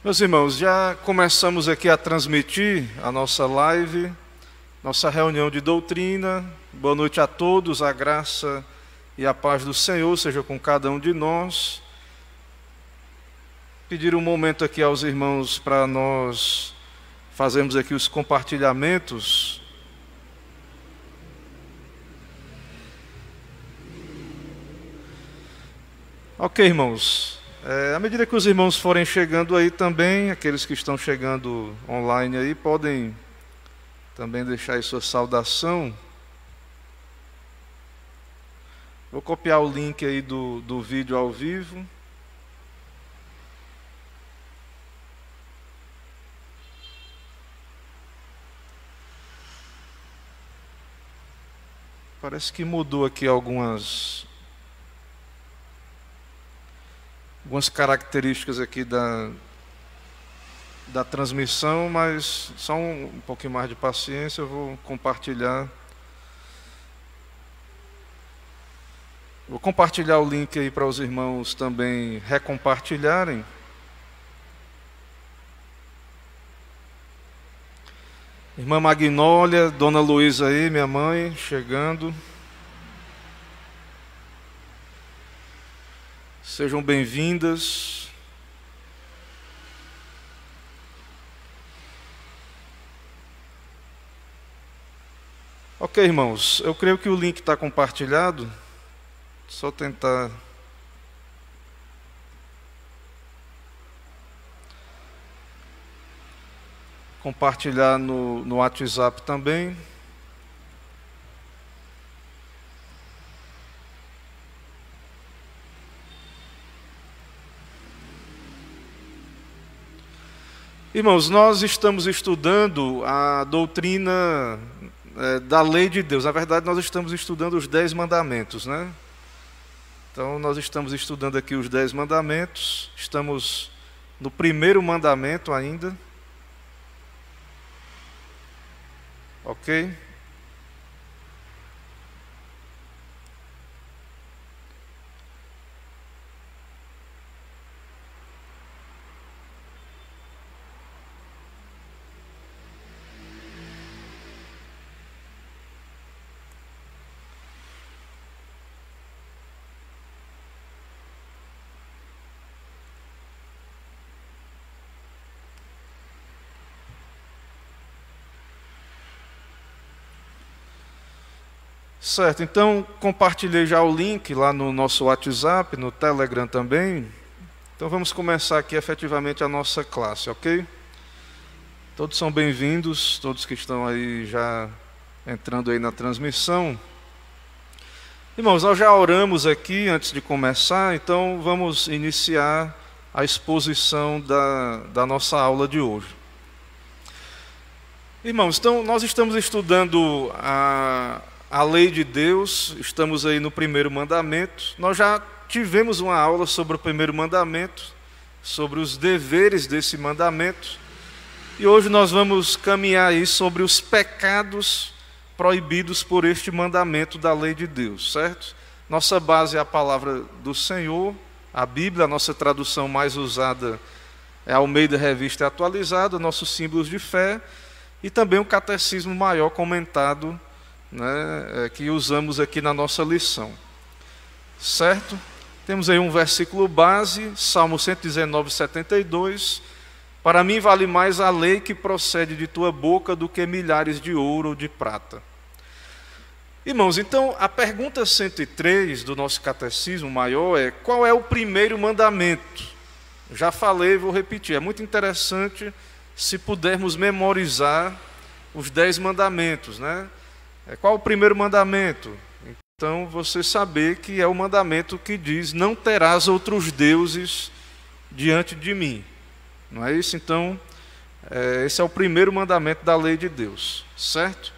Meus irmãos, já começamos aqui a transmitir a nossa live, nossa reunião de doutrina. Boa noite a todos, a graça e a paz do Senhor seja com cada um de nós. Pedir um momento aqui aos irmãos para nós fazermos aqui os compartilhamentos. Ok, irmãos. À medida que os irmãos forem chegando aí também, aqueles que estão chegando online aí, podem também deixar aí sua saudação. Vou copiar o link aí do vídeo ao vivo. Parece que mudou aqui algumas características aqui da transmissão, mas só um pouquinho mais de paciência, eu vou compartilhar. Vou compartilhar o link aí para os irmãos também recompartilharem. Irmã Magnólia, Dona Luísa aí, minha mãe, chegando. Sejam bem-vindas. Ok, irmãos, eu creio que o link está compartilhado. Só tentar compartilhar no WhatsApp também. Irmãos, nós estamos estudando a doutrina da lei de Deus. Na verdade, nós estamos estudando os 10 mandamentos, né? Então, nós estamos estudando aqui os 10 mandamentos. Estamos no primeiro mandamento ainda. Ok? Certo, então compartilhei já o link lá no nosso WhatsApp, no Telegram também. Então vamos começar aqui efetivamente a nossa classe, ok? Todos são bem-vindos, todos que estão aí já entrando aí na transmissão. Irmãos, nós já oramos aqui antes de começar, então vamos iniciar a exposição da nossa aula de hoje. Irmãos, então nós estamos estudando a lei de Deus, estamos aí no primeiro mandamento. Nós já tivemos uma aula sobre o primeiro mandamento, sobre os deveres desse mandamento. E hoje nós vamos caminhar aí sobre os pecados proibidos por este mandamento da lei de Deus, certo? Nossa base é a palavra do Senhor, a Bíblia, a nossa tradução mais usada é a Almeida Revista Atualizada, nossos símbolos de fé e também o catecismo maior comentado, né, que usamos aqui na nossa lição, certo? Temos aí um versículo base, Salmo 119, 72. Para mim vale mais a lei que procede de tua boca do que milhares de ouro ou de prata. Irmãos, então a pergunta 103 do nosso catecismo maior é: qual é o primeiro mandamento? Já falei, vou repetir, é muito interessante se pudermos memorizar os 10 mandamentos, né? Qual o primeiro mandamento? Então, você saber que é o mandamento que diz: não terás outros deuses diante de mim. Não é isso? Então, esse é o primeiro mandamento da lei de Deus, certo?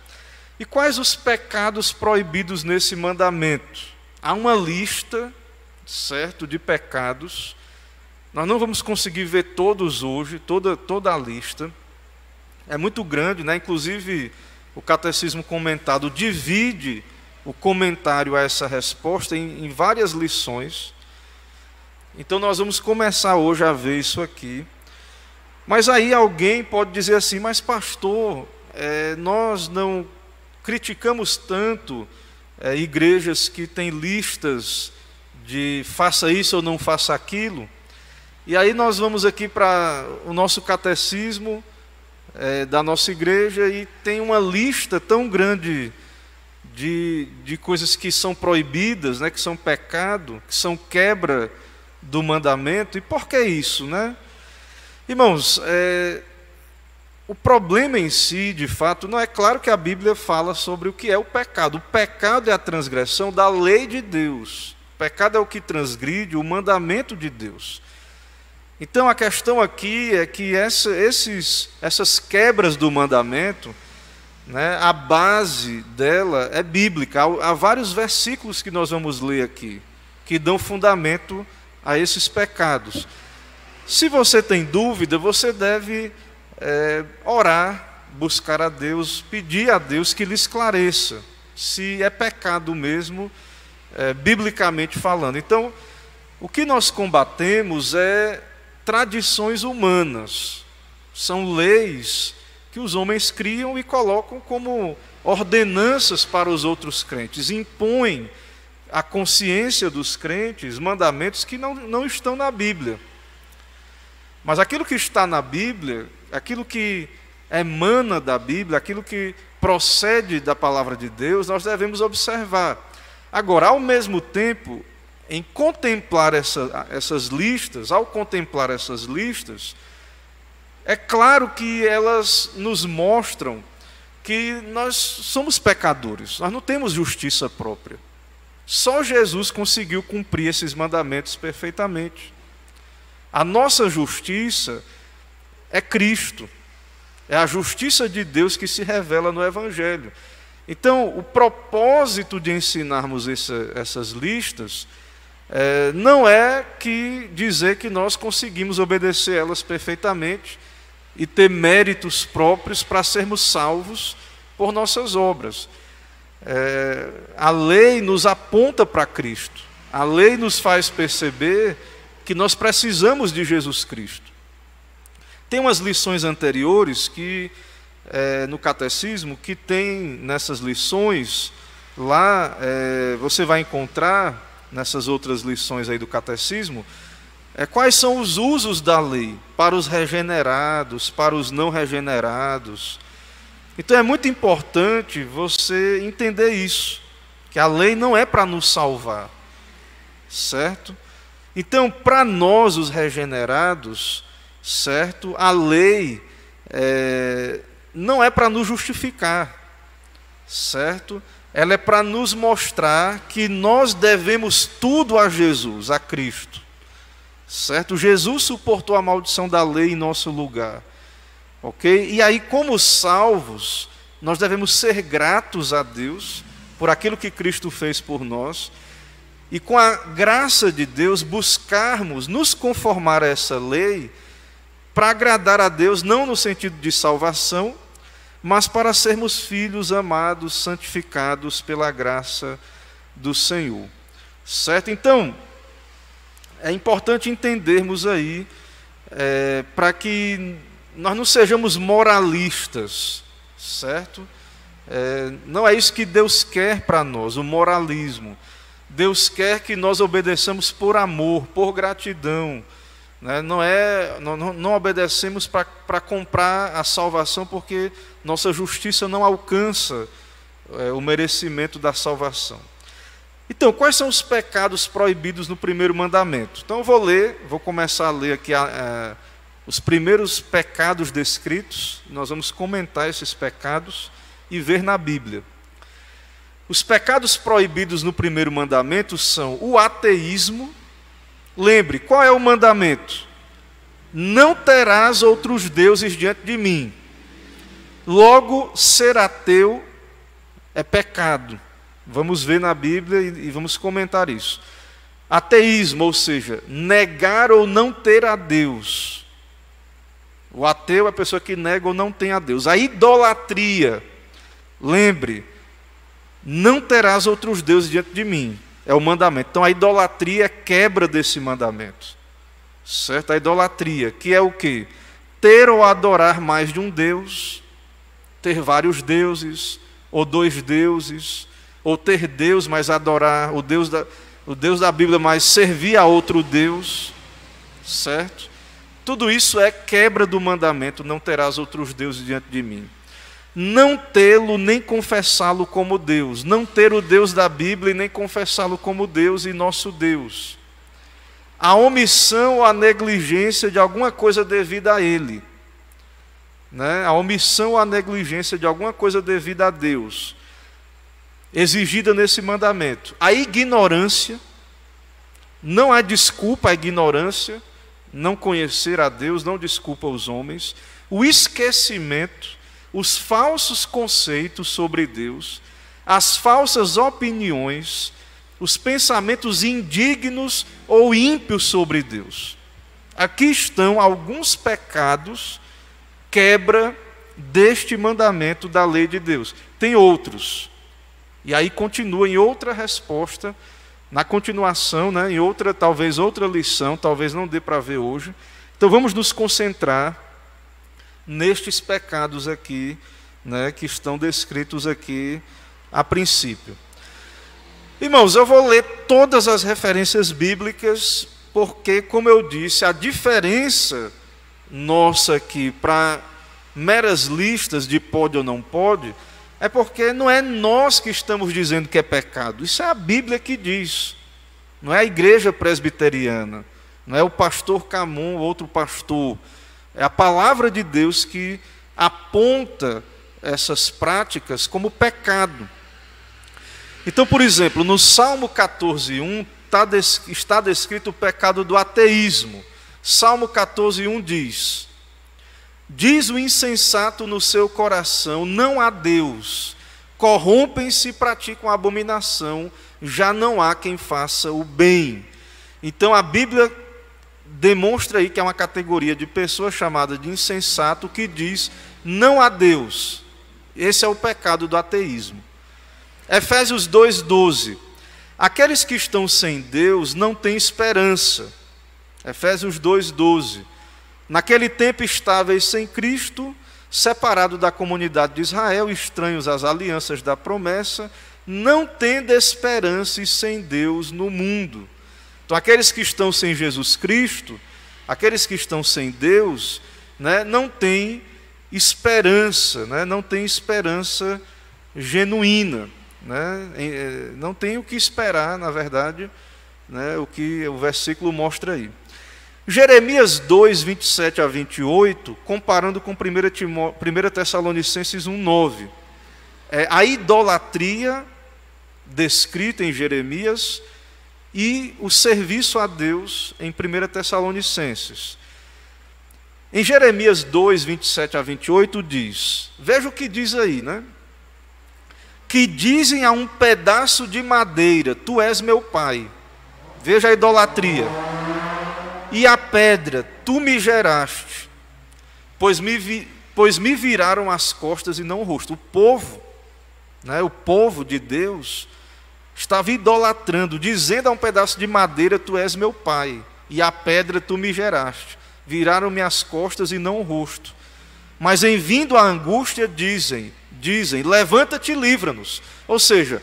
E quais os pecados proibidos nesse mandamento? Há uma lista, certo, de pecados. Nós não vamos conseguir ver todos hoje, toda a lista. É muito grande, né? Inclusive, o catecismo comentado divide o comentário a essa resposta em várias lições. Então nós vamos começar hoje a ver isso aqui. Mas aí alguém pode dizer assim, mas pastor, nós não criticamos tanto igrejas que têm listas de faça isso ou não faça aquilo. E aí nós vamos aqui para o nosso catecismo da nossa igreja e tem uma lista tão grande de coisas que são proibidas, né, que são pecado, que são quebra do mandamento. E por que isso, né? Irmãos, o problema em si, de fato, não é claro que a Bíblia fala sobre o que é o pecado. O pecado é a transgressão da lei de Deus. O pecado é o que transgride o mandamento de Deus. Então a questão aqui é que essas quebras do mandamento, né, a base dela é bíblica. Há vários versículos que nós vamos ler aqui, que dão fundamento a esses pecados. Se você tem dúvida, você deve orar, buscar a Deus, pedir a Deus que lhe esclareça se é pecado mesmo, biblicamente falando. Então, o que nós combatemos é tradições humanas, são leis que os homens criam e colocam como ordenanças para os outros crentes, impõem à consciência dos crentes mandamentos que não estão na Bíblia. Mas aquilo que está na Bíblia, aquilo que emana da Bíblia, aquilo que procede da palavra de Deus, nós devemos observar. Agora, ao mesmo tempo, em contemplar essas listas, ao contemplar essas listas, é claro que elas nos mostram que nós somos pecadores, nós não temos justiça própria. Só Jesus conseguiu cumprir esses mandamentos perfeitamente. A nossa justiça é Cristo, é a justiça de Deus que se revela no Evangelho. Então, o propósito de ensinarmos essas listas não é dizer que nós conseguimos obedecer elas perfeitamente e ter méritos próprios para sermos salvos por nossas obras. A lei nos aponta para Cristo, a lei nos faz perceber que nós precisamos de Jesus Cristo. Tem umas lições anteriores que no catecismo, que tem nessas lições, lá você vai encontrar, nessas outras lições aí do catecismo, quais são os usos da lei para os regenerados, para os não regenerados. Então é muito importante você entender isso, que a lei não é para nos salvar, certo? Então, para nós, os regenerados, certo? A lei não é para nos justificar, certo? Ela é para nos mostrar que nós devemos tudo a Jesus, a Cristo, certo? Jesus suportou a maldição da lei em nosso lugar, ok? E aí, como salvos, nós devemos ser gratos a Deus por aquilo que Cristo fez por nós, e com a graça de Deus buscarmos nos conformar a essa lei para agradar a Deus, não no sentido de salvação, mas para sermos filhos amados, santificados pela graça do Senhor, certo? Então, é importante entendermos aí, para que nós não sejamos moralistas, certo? Não é isso que Deus quer para nós, o moralismo. Deus quer que nós obedeçamos por amor, por gratidão, né? Não obedecemos para comprar a salvação, porque nossa justiça não alcança o merecimento da salvação. Então, quais são os pecados proibidos no primeiro mandamento? Então, vou começar a ler aqui os primeiros pecados descritos. Nós vamos comentar esses pecados e ver na Bíblia. Os pecados proibidos no primeiro mandamento são o ateísmo. Lembre, qual é o mandamento? Não terás outros deuses diante de mim. Logo, ser ateu é pecado. Vamos ver na Bíblia e vamos comentar isso. Ateísmo, ou seja, negar ou não ter a Deus. O ateu é a pessoa que nega ou não tem a Deus. A idolatria, lembre, não terás outros deuses diante de mim. É o mandamento. Então a idolatria é quebra desse mandamento. Certo? A idolatria, que é o quê? ter ou adorar mais de um Deus, ter vários deuses, ou dois deuses, ou ter Deus, mas adorar o Deus da Bíblia, mas servir a outro Deus, certo? Tudo isso é quebra do mandamento, não terás outros deuses diante de mim. Não tê-lo nem confessá-lo como Deus, não ter o Deus da Bíblia e nem confessá-lo como Deus e nosso Deus. A omissão ou a negligência de alguma coisa devida a Ele, né? A omissão ou a negligência de alguma coisa devida a Deus, exigida nesse mandamento. A ignorância, não há desculpa à ignorância, não conhecer a Deus, não desculpa os homens. O esquecimento, os falsos conceitos sobre Deus, as falsas opiniões, os pensamentos indignos ou ímpios sobre Deus. Aqui estão alguns pecados, quebra deste mandamento da lei de Deus. Tem outros. E aí continua em outra resposta, na continuação, né, em outra, talvez outra lição, talvez não dê para ver hoje. Então vamos nos concentrar nestes pecados aqui, né, que estão descritos aqui a princípio. Irmãos, eu vou ler todas as referências bíblicas, porque, como eu disse, a diferença nossa aqui para meras listas de pode ou não pode, é porque não é nós que estamos dizendo que é pecado, isso é a Bíblia que diz, não é a igreja presbiteriana, não é o pastor Camon ou outro pastor, é a palavra de Deus que aponta essas práticas como pecado. Então, por exemplo, no Salmo 14:1 está descrito o pecado do ateísmo. Salmo 14:1 diz: diz o insensato no seu coração, não há Deus, corrompem-se e praticam abominação, já não há quem faça o bem. Então a Bíblia demonstra aí que é uma categoria de pessoa chamada de insensato que diz não há Deus. Esse é o pecado do ateísmo. Efésios 2:12, aqueles que estão sem Deus não têm esperança. Efésios 2:12, naquele tempo estáveis sem Cristo, separados da comunidade de Israel, estranhos às alianças da promessa, não tendo esperança e sem Deus no mundo. Então, aqueles que estão sem Jesus Cristo, aqueles que estão sem Deus, né, não têm esperança, né, não têm esperança genuína, né, não tem o que esperar, na verdade, né, o que o versículo mostra aí. Jeremias 2:27-28, comparando com 1 Tessalonicenses 1:9, a idolatria descrita em Jeremias e o serviço a Deus em 1 Tessalonicenses. Em Jeremias 2:27-28 diz, veja o que diz aí, né? Que dizem a um pedaço de madeira, tu és meu pai. Veja a idolatria. E a pedra, tu me geraste, pois me viraram as costas e não o rosto. O povo, né, o povo de Deus, estava idolatrando, dizendo a um pedaço de madeira, tu és meu pai, e a pedra tu me geraste. Viraram-me as costas e não o rosto. Mas em vindo a angústia dizem, levanta-te e livra-nos. Ou seja,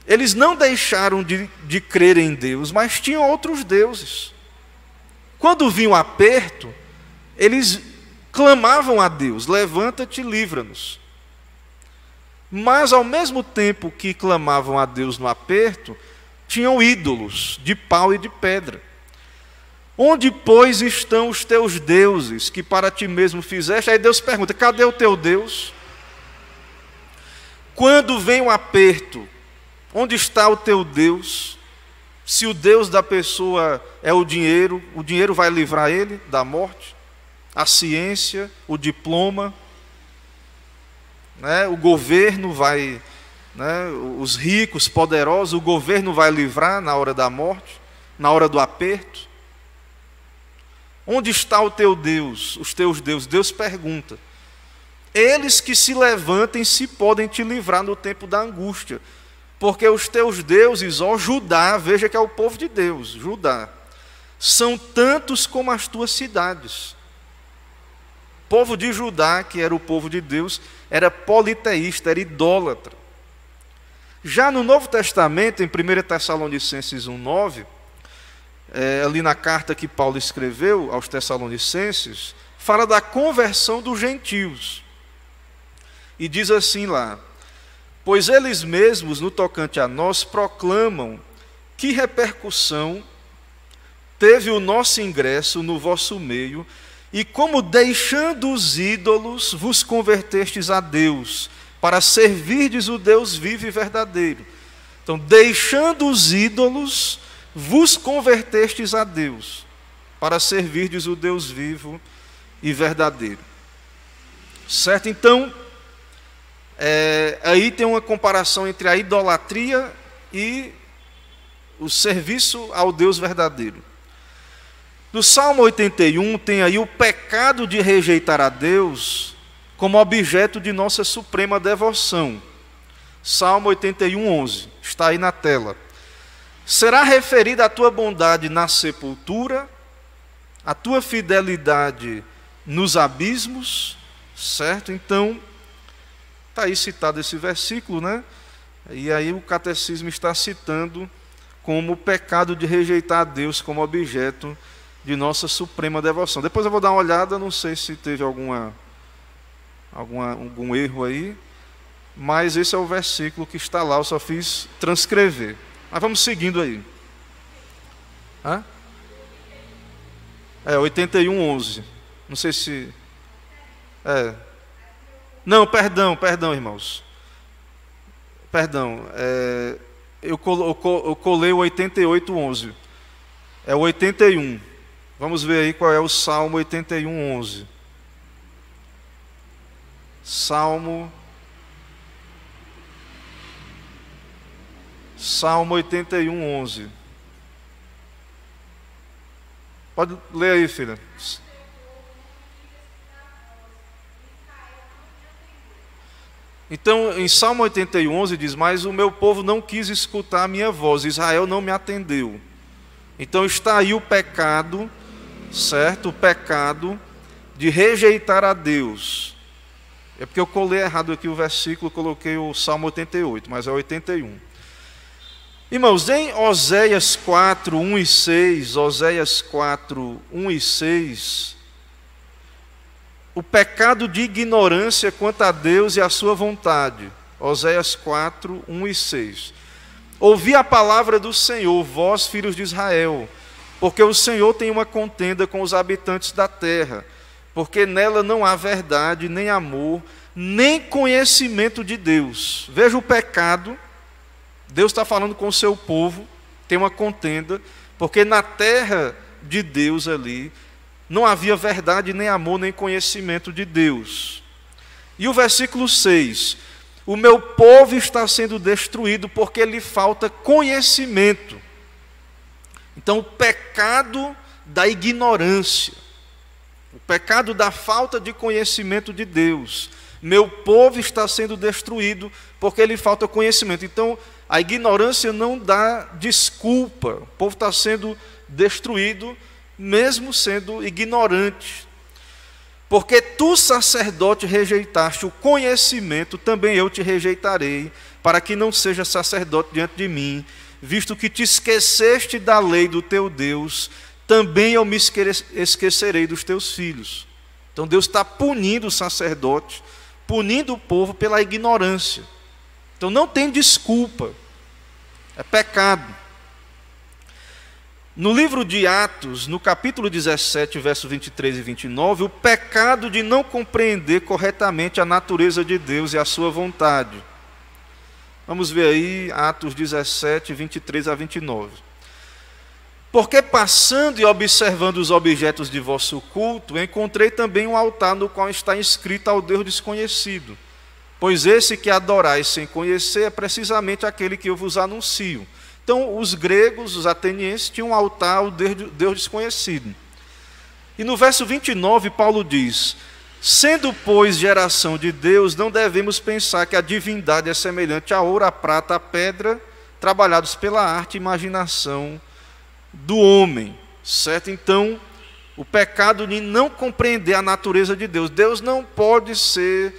eles não deixaram de crer em Deus, mas tinham outros deuses. Quando vinha o aperto, eles clamavam a Deus, levanta-te e livra-nos. Mas ao mesmo tempo que clamavam a Deus no aperto, tinham ídolos de pau e de pedra. Onde, pois, estão os teus deuses que para ti mesmo fizeste? Aí Deus pergunta, cadê o teu Deus? Quando vem o aperto, onde está o teu Deus? Se o Deus da pessoa é o dinheiro vai livrar ele da morte? A ciência, o diploma, né? O governo vai, né? Os ricos, poderosos, o governo vai livrar na hora da morte, na hora do aperto? Onde está o teu Deus, os teus deuses? Deus pergunta. Eles que se levantem se podem te livrar no tempo da angústia. Porque os teus deuses, ó Judá, veja que é o povo de Deus, Judá, são tantos como as tuas cidades. povo de Judá, que era o povo de Deus, era politeísta, era idólatra. Já no Novo Testamento, em 1 Tessalonicenses 1,9, ali na carta que Paulo escreveu aos Tessalonicenses, fala da conversão dos gentios. E diz assim lá: pois eles mesmos, no tocante a nós, proclamam que repercussão teve o nosso ingresso no vosso meio, e como deixando os ídolos, vos convertestes a Deus, para servirdes o Deus vivo e verdadeiro. Então, deixando os ídolos, vos convertestes a Deus, para servirdes o Deus vivo e verdadeiro. Certo? Então, aí tem uma comparação entre a idolatria e o serviço ao Deus verdadeiro. No Salmo 81 tem aí o pecado de rejeitar a Deus como objeto de nossa suprema devoção. Salmo 81, 11, está aí na tela. Será referida a tua bondade na sepultura, a tua fidelidade nos abismos, certo? Então, está aí citado esse versículo, né? E aí o catecismo está citando como o pecado de rejeitar a Deus como objeto de nossa suprema devoção. Depois eu vou dar uma olhada, não sei se teve algum erro aí, mas esse é o versículo que está lá, eu só fiz transcrever. Mas vamos seguindo aí. 81, 11. Não sei se... Não, perdão, irmãos. Perdão. Eu colei o 88, 11. É o 81. Vamos ver aí qual é o Salmo 81, 11. Salmo 81, 11. Pode ler aí, filha. Então, em Salmo 81, 11 diz: mas o meu povo não quis escutar a minha voz, Israel não me atendeu. Então está aí o pecado, certo? O pecado de rejeitar a Deus. É porque eu colei errado aqui o versículo, coloquei o Salmo 88, mas é 81. Irmãos, em Oséias 4, 1 e 6, Oséias 4, 1 e 6, o pecado de ignorância quanto a Deus e a sua vontade. Oséias 4, 1 e 6. Ouvi a palavra do Senhor, vós, filhos de Israel, porque o Senhor tem uma contenda com os habitantes da terra, porque nela não há verdade, nem amor, nem conhecimento de Deus. Veja o pecado. Deus está falando com o seu povo, tem uma contenda, porque na terra de Deus ali não havia verdade, nem amor, nem conhecimento de Deus. E o versículo 6: o meu povo está sendo destruído porque lhe falta conhecimento. Então, o pecado da ignorância, o pecado da falta de conhecimento de Deus. Meu povo está sendo destruído porque lhe falta conhecimento. Então, a ignorância não dá desculpa. O povo está sendo destruído, mesmo sendo ignorante. Porque tu, sacerdote, rejeitaste o conhecimento, também eu te rejeitarei, para que não seja sacerdote diante de mim, visto que te esqueceste da lei do teu Deus, também eu me esquecerei dos teus filhos. Então Deus está punindo o sacerdote, punindo o povo pela ignorância. Então não tem desculpa, é pecado. No livro de Atos, no capítulo 17, versos 23 e 29, o pecado de não compreender corretamente a natureza de Deus e a sua vontade. Vamos ver aí Atos 17, 23 a 29. Porque passando e observando os objetos de vosso culto, encontrei também um altar no qual está inscrito ao Deus desconhecido. Pois esse que adorais sem conhecer é precisamente aquele que eu vos anuncio. Então, os gregos, os atenienses, tinham um altar ao Deus desconhecido. E no verso 29, Paulo diz: sendo, pois, geração de Deus, não devemos pensar que a divindade é semelhante a ouro, a prata, a pedra, trabalhados pela arte e imaginação do homem. Certo? Então, O pecado de não compreender a natureza de Deus. Deus não pode ser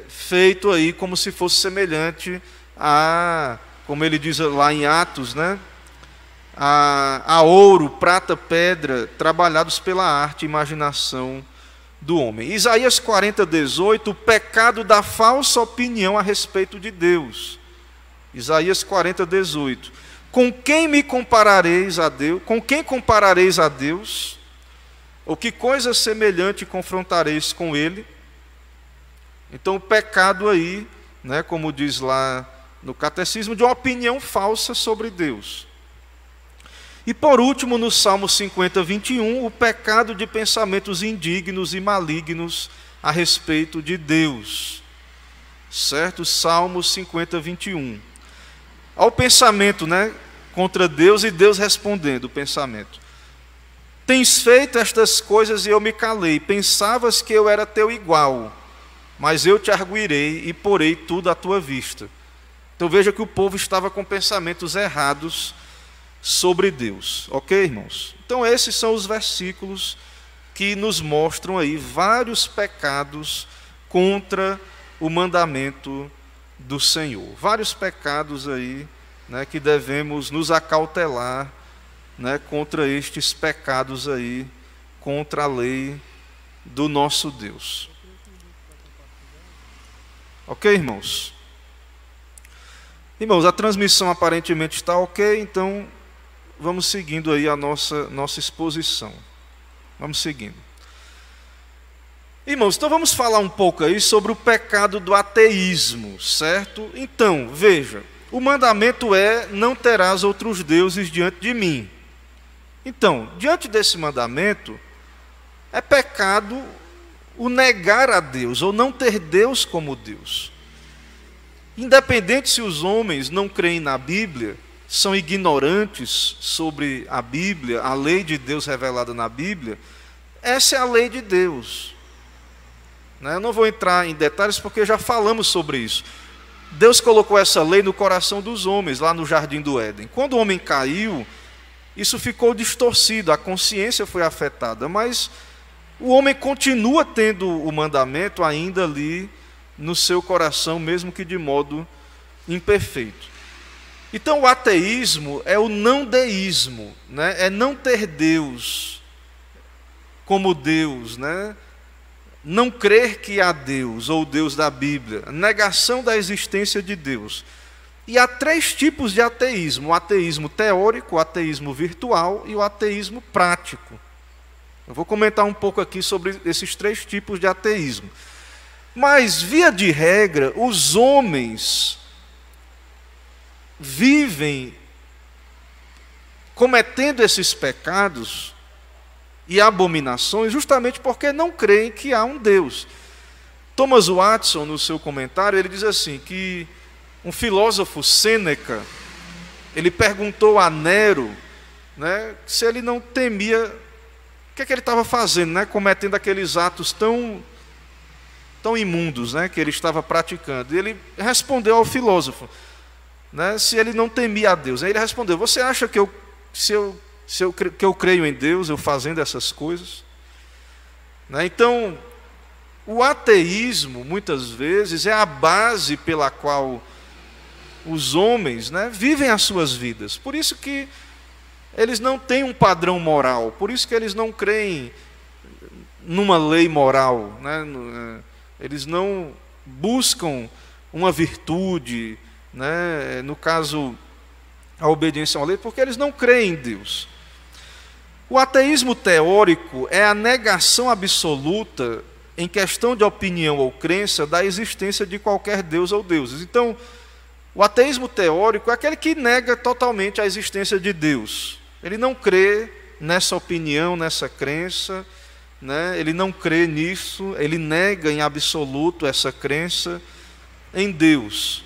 feito aí como se fosse semelhante a, como ele diz lá em Atos, né? A ouro, prata, pedra, trabalhados pela arte e imaginação do homem. Isaías 40:18, o pecado da falsa opinião a respeito de Deus. Isaías 40:18. Com quem me comparareis a Deus? Com quem comparareis a Deus? Ou que coisa semelhante confrontareis com Ele? Então o pecado aí, né, como diz lá no catecismo, de uma opinião falsa sobre Deus. E por último, no Salmo 50:21, o pecado de pensamentos indignos e malignos a respeito de Deus. Certo? Salmo 50:21. Ao pensamento, né, contra Deus e Deus respondendo o pensamento. Tens feito estas coisas e eu me calei. Pensavas que eu era teu igual, mas eu te arguirei e porei tudo à tua vista. Então veja que o povo estava com pensamentos errados sobre Deus. Ok, irmãos? Então esses são os versículos que nos mostram aí vários pecados contra o mandamento do Senhor. Vários pecados aí, né, que devemos nos acautelar, né, contra estes pecados aí, contra a lei do nosso Deus. Ok, irmãos? Irmãos, a transmissão aparentemente está ok, então vamos seguindo aí a nossa exposição. Vamos seguindo. Irmãos, então vamos falar um pouco aí sobre o pecado do ateísmo, certo? Então, veja, o mandamento é: não terás outros deuses diante de mim. Então, diante desse mandamento, é pecado o negar a Deus, ou não ter Deus como Deus. Independente se os homens não creem na Bíblia, são ignorantes sobre a Bíblia, a lei de Deus revelada na Bíblia, essa é a lei de Deus. Eu não vou entrar em detalhes porque já falamos sobre isso. Deus colocou essa lei no coração dos homens, lá no Jardim do Éden. Quando o homem caiu, isso ficou distorcido, a consciência foi afetada, mas o homem continua tendo o mandamento ainda ali no seu coração, mesmo que de modo imperfeito. Então o ateísmo é o não deísmo, né? É não ter Deus como Deus, né? Não crer que há Deus, ou Deus da Bíblia, a negação da existência de Deus. E há três tipos de ateísmo: o ateísmo teórico, o ateísmo virtual e o ateísmo prático. Eu vou comentar um pouco aqui sobre esses três tipos de ateísmo. Mas, via de regra, os homens vivem cometendo esses pecados e abominações justamente porque não creem que há um Deus. Thomas Watson, no seu comentário, ele diz assim, que um filósofo, Sêneca, ele perguntou a Nero, né, se ele não temia, o que é que ele estava fazendo, né, cometendo aqueles atos tão imundos, né, que ele estava praticando. E ele respondeu ao filósofo, né, se ele não temia a Deus. Aí ele respondeu: você acha que eu creio em Deus, eu fazendo essas coisas? Né? Então, o ateísmo, muitas vezes, é a base pela qual os homens, né, vivem as suas vidas. Por isso que eles não têm um padrão moral, por isso que eles não creem numa lei moral, né? Eles não buscam uma virtude, né? No caso, a obediência à lei, porque eles não creem em Deus. O ateísmo teórico é a negação absoluta, em questão de opinião ou crença, da existência de qualquer Deus ou deuses. Então, o ateísmo teórico é aquele que nega totalmente a existência de Deus. Ele não crê nessa opinião, nessa crença, né? Ele não crê nisso, ele nega em absoluto essa crença em Deus.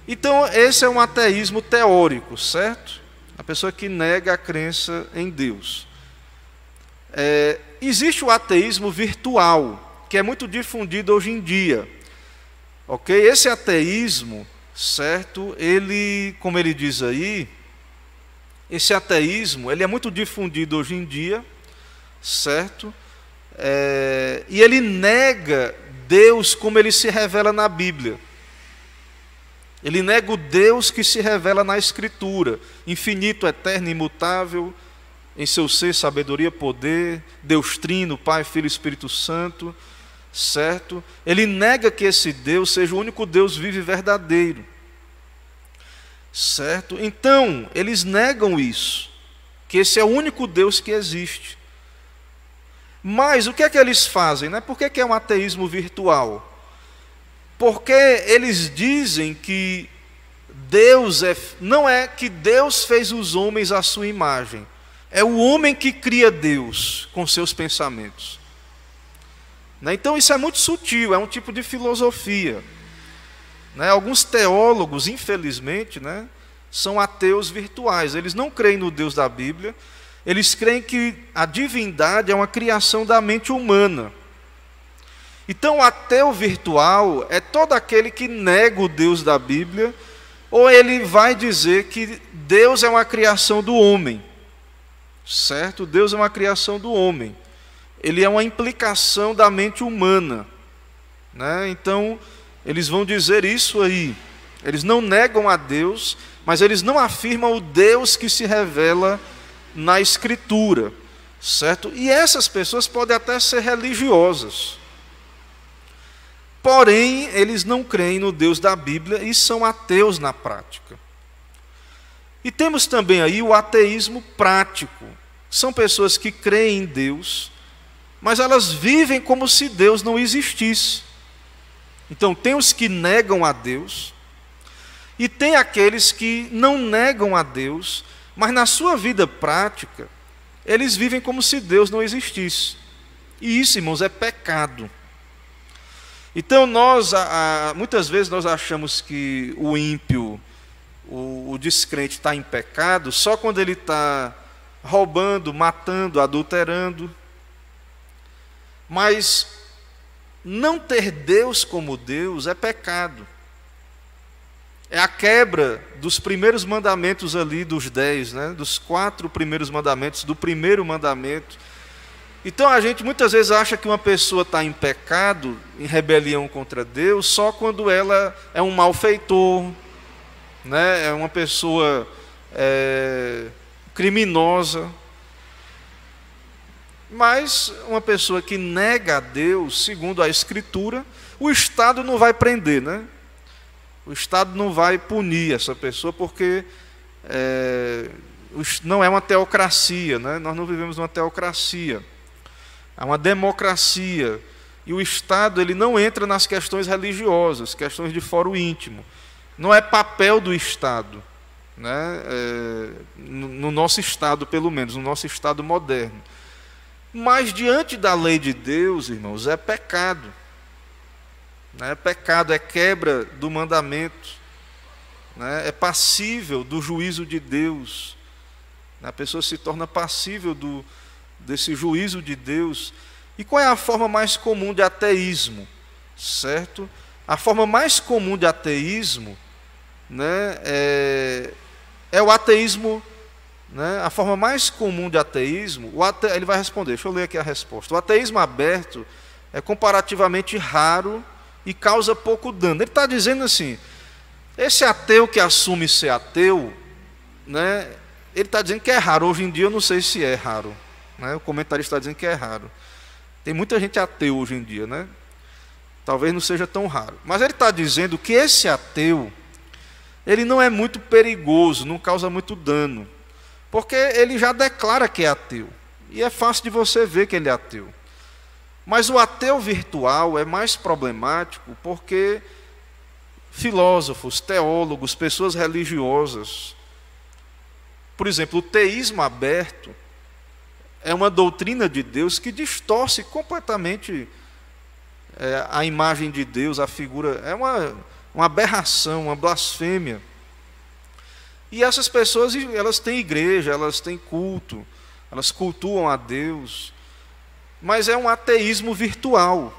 Então, esse é um ateísmo teórico, certo? A pessoa que nega a crença em Deus. Existe o ateísmo virtual, que é muito difundido hoje em dia. Ok? Esse ateísmo, certo? Ele, como ele diz aí, esse ateísmo, ele é muito difundido hoje em dia, certo? E ele nega Deus como ele se revela na Bíblia. Ele nega o Deus que se revela na Escritura, infinito, eterno, imutável, em seu ser, sabedoria, poder, Deus Trino, Pai, Filho e Espírito Santo, certo? Ele nega que esse Deus seja o único Deus vivo e verdadeiro, certo? Então, eles negam isso, que esse é o único Deus que existe. Mas o que é que eles fazem, né? Por que é um ateísmo virtual? Porque eles dizem que não é que Deus fez os homens à sua imagem, é o homem que cria Deus com seus pensamentos. Então isso é muito sutil, é um tipo de filosofia. Alguns teólogos, infelizmente, são ateus virtuais. Eles não creem no Deus da Bíblia, eles creem que a divindade é uma criação da mente humana. Então o ateu virtual é todo aquele que nega o Deus da Bíblia, ou ele vai dizer que Deus é uma criação do homem, certo? Deus é uma criação do homem. Ele é uma implicação da mente humana, Então, eles vão dizer isso aí. Eles não negam a Deus, mas eles não afirmam o Deus que se revela na Escritura, certo? E essas pessoas podem até ser religiosas, porém, eles não creem no Deus da Bíblia e são ateus na prática. E temos também aí o ateísmo prático. São pessoas que creem em Deus, mas elas vivem como se Deus não existisse. Então, tem os que negam a Deus, e tem aqueles que não negam a Deus, mas na sua vida prática, eles vivem como se Deus não existisse. E isso, irmãos, é pecado. Então, muitas vezes nós achamos que o ímpio, o descrente está em pecado só quando ele está roubando, matando, adulterando. Mas não ter Deus como Deus é pecado. É a quebra dos primeiros mandamentos ali, dos 10, dos 4 primeiros mandamentos, do primeiro mandamento. Então a gente muitas vezes acha que uma pessoa está em pecado, em rebelião contra Deus, só quando ela é um malfeitor, é uma pessoa criminosa. Mas uma pessoa que nega a Deus, segundo a Escritura, o Estado não vai prender, O Estado não vai punir essa pessoa, porque não é uma teocracia, Nós não vivemos numa teocracia, é uma democracia. E o Estado, ele não entra nas questões religiosas, questões de foro íntimo. Não é papel do Estado, no nosso Estado, pelo menos, no nosso Estado moderno. Mas diante da lei de Deus, irmãos, é pecado. É pecado, é quebra do mandamento, é passível do juízo de Deus. A pessoa se torna passível desse juízo de Deus. E qual é a forma mais comum de ateísmo? Certo? A forma mais comum de ateísmo é o ateísmo. A forma mais comum de ateísmo, ele vai responder, deixa eu ler aqui a resposta. O ateísmo aberto é comparativamente raro e causa pouco dano. Ele está dizendo assim, esse ateu que assume ser ateu, ele está dizendo que é raro. Hoje em dia eu não sei se é raro, O comentarista está dizendo que é raro. Tem muita gente ateu hoje em dia, Talvez não seja tão raro. Mas ele está dizendo que esse ateu, ele não é muito perigoso, não causa muito dano, porque ele já declara que é ateu. E é fácil de você ver que ele é ateu. Mas o ateu virtual é mais problemático porque filósofos, teólogos, pessoas religiosas, por exemplo, o teísmo aberto é uma doutrina de Deus que distorce completamente a imagem de Deus, a figura. É uma aberração, uma blasfêmia. E essas pessoas, elas têm igreja, elas têm culto, elas cultuam a Deus, mas é um ateísmo virtual,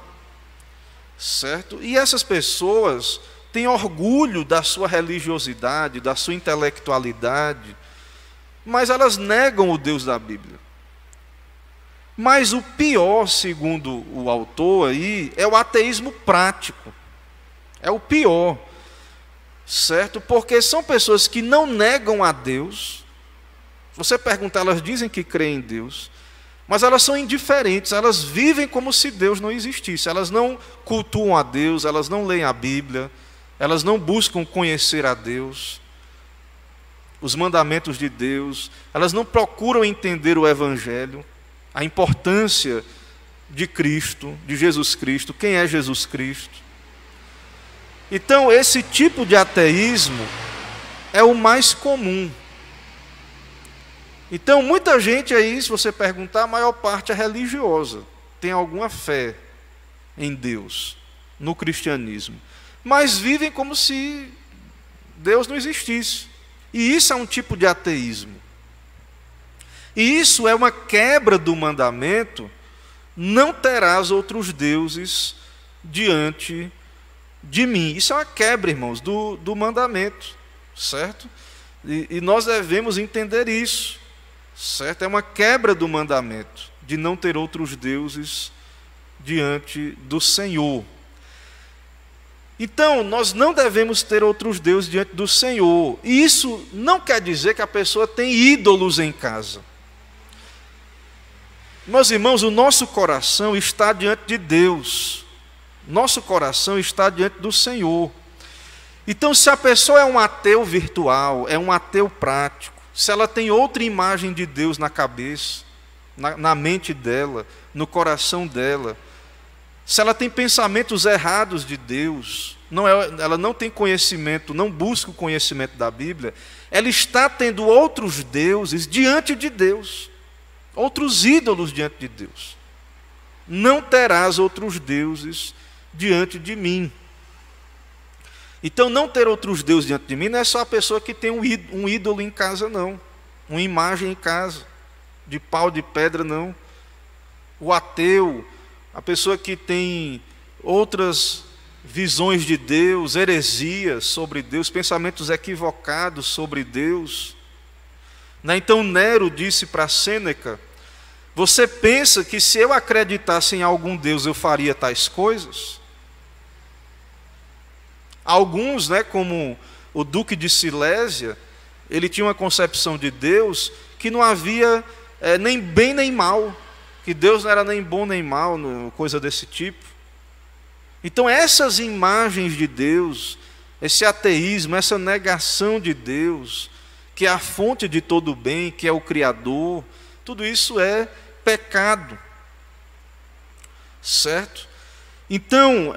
certo? E essas pessoas têm orgulho da sua religiosidade, da sua intelectualidade, mas elas negam o Deus da Bíblia. Mas o pior, segundo o autor aí, é o ateísmo prático. É o pior, certo? Porque são pessoas que não negam a Deus. Você pergunta, elas dizem que creem em Deus, mas elas são indiferentes, elas vivem como se Deus não existisse. Elas não cultuam a Deus, elas não leem a Bíblia, elas não buscam conhecer a Deus, os mandamentos de Deus, elas não procuram entender o Evangelho, a importância de Cristo, de Jesus Cristo, quem é Jesus Cristo. Então, esse tipo de ateísmo é o mais comum. Então, muita gente aí, se você perguntar, a maior parte é religiosa, tem alguma fé em Deus, no cristianismo, mas vivem como se Deus não existisse. E isso é um tipo de ateísmo. E isso é uma quebra do mandamento: não terás outros deuses diante de mim. Isso é uma quebra, irmãos, do mandamento, certo? E nós devemos entender isso, certo? É uma quebra do mandamento, de não ter outros deuses diante do Senhor. Então, nós não devemos ter outros deuses diante do Senhor. E isso não quer dizer que a pessoa tem ídolos em casa. Meus irmãos, o nosso coração está diante de Deus. Nosso coração está diante do Senhor. Então, se a pessoa é um ateu virtual, é um ateu prático, se ela tem outra imagem de Deus na cabeça, na mente dela, no coração dela, se ela tem pensamentos errados de Deus, ela não tem conhecimento, não busca o conhecimento da Bíblia, ela está tendo outros deuses diante de Deus, outros ídolos diante de Deus. Não terás outros deuses diante de mim. Então, não ter outros deuses diante de mim não é só a pessoa que tem um ídolo em casa, não. Uma imagem em casa, de pau, de pedra, não. O ateu, a pessoa que tem outras visões de Deus, heresias sobre Deus, pensamentos equivocados sobre Deus. Então Nero disse para Sêneca: você pensa que se eu acreditasse em algum Deus eu faria tais coisas? Alguns, como o Duque de Silésia, ele tinha uma concepção de Deus que não havia nem bem nem mal, que Deus não era nem bom nem mal, coisa desse tipo. Então essas imagens de Deus, esse ateísmo, essa negação de Deus, que é a fonte de todo o bem, que é o Criador, tudo isso é pecado, certo? Então,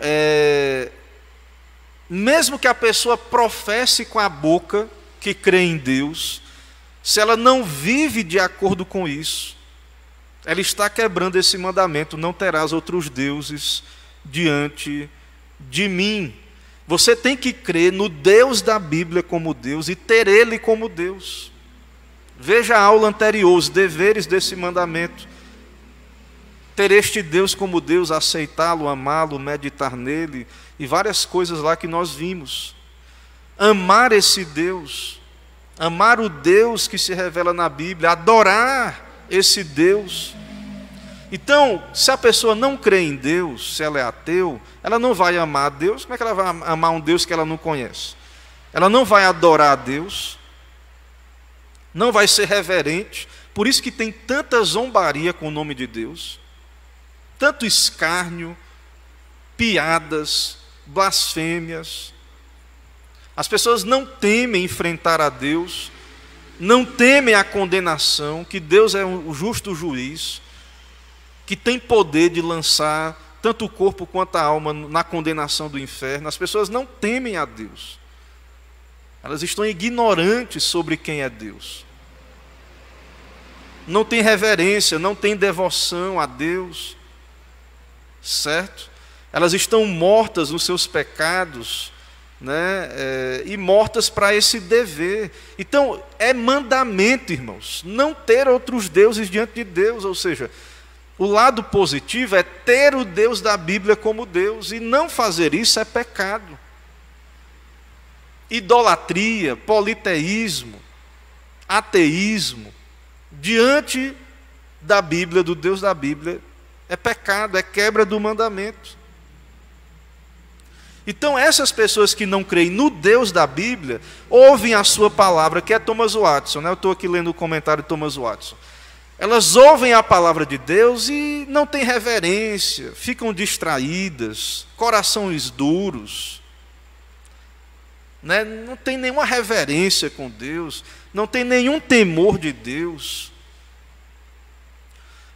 mesmo que a pessoa professe com a boca que crê em Deus, se ela não vive de acordo com isso, ela está quebrando esse mandamento: não terás outros deuses diante de mim. Você tem que crer no Deus da Bíblia como Deus e ter Ele como Deus. Veja a aula anterior, os deveres desse mandamento: ter este Deus como Deus, aceitá-lo, amá-lo, meditar nele, e várias coisas lá que nós vimos. Amar esse Deus, amar o Deus que se revela na Bíblia, adorar esse Deus. Então, se a pessoa não crê em Deus, se ela é ateu, ela não vai amar a Deus. Como é que ela vai amar um Deus que ela não conhece? Ela não vai adorar a Deus, não vai ser reverente. Por isso que tem tanta zombaria com o nome de Deus, tanto escárnio, piadas, blasfêmias. As pessoas não temem enfrentar a Deus, não temem a condenação, que Deus é o justo juiz, que tem poder de lançar tanto o corpo quanto a alma na condenação do inferno. As pessoas não temem a Deus, elas estão ignorantes sobre quem é Deus, não tem reverência, não tem devoção a Deus, certo? Elas estão mortas nos seus pecados, e mortas para esse dever. Então é mandamento, irmãos, não ter outros deuses diante de Deus. Ou seja, o lado positivo é ter o Deus da Bíblia como Deus, e não fazer isso é pecado. Idolatria, politeísmo, ateísmo, diante da Bíblia, do Deus da Bíblia, é pecado, é quebra do mandamento. Então essas pessoas que não creem no Deus da Bíblia, ouvem a sua palavra, que é Thomas Watson, né? Eu estou aqui lendo o comentário de Thomas Watson. Elas ouvem a palavra de Deus e não têm reverência, ficam distraídas, corações duros, né? Não tem nenhuma reverência com Deus, não tem nenhum temor de Deus,